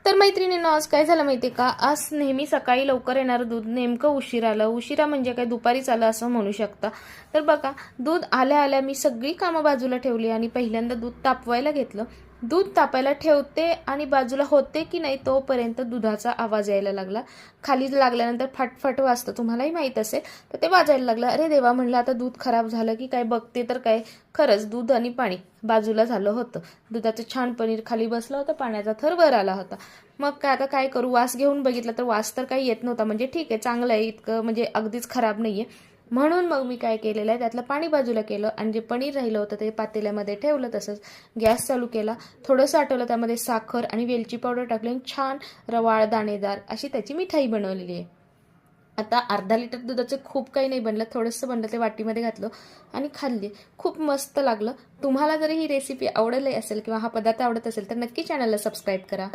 तर मैत्रिणींनो, आज काय झालं माहिती का, आज नेहमी सकाळी लवकर येणारं दूध नेमकं उशीर आलं. उशिरा म्हणजे काय, दुपारीच आलं असं म्हणू शकता. तर बघा, दूध आल्या आल्या मी सगळी कामं बाजूला ठेवली आणि पहिल्यांदा दूध तापवायला घेतलं. दूध तापायला ठेवते आणि बाजूला होते की नाही तोपर्यंत दुधाचा आवाज यायला लागला. खाली लागल्यानंतर फटफट वाजतं, तुम्हालाही माहीत असेल. तर ते वाजायला लागलं. अरे देवा, म्हणलं आता दूध खराब झालं की काय, बघते तर काय, खरंच दूध आणि पाणी बाजूला झालं होतं. दुधाचं छान पनीर खाली बसलं होतं, पाण्याचा थर वर आला होता. मग काय, आता काय करू, वास घेऊन बघितलं तर वास तर काही येत नव्हता. म्हणजे ठीक आहे, चांगलं आहे, इतकं म्हणजे अगदीच खराब नाही आहे. म्हणून मग मी काय केलेलं आहे, त्यातलं पाणी बाजूला केलं आणि जे पनीर राहिलं होतं ते पातेल्यामध्ये ठेवलं. तसंच गॅस चालू केला, थोडंसं आटवलं, त्यामध्ये साखर आणि वेलची पावडर टाकली आणि छान रवाळ दाणेदार अशी त्याची मिठाई बनवलेली आहे. आता अर्धा लिटर दुधाचं खूप काही नाही बनलं, थोडंसं बनलं, ते वाटीमध्ये घातलं आणि खाल्ली. खूप मस्त लागलं. तुम्हाला जरी ही रेसिपी आवडली असेल किंवा हा पदार्थ आवडत असेल तर नक्की चॅनलला सबस्क्राईब करा.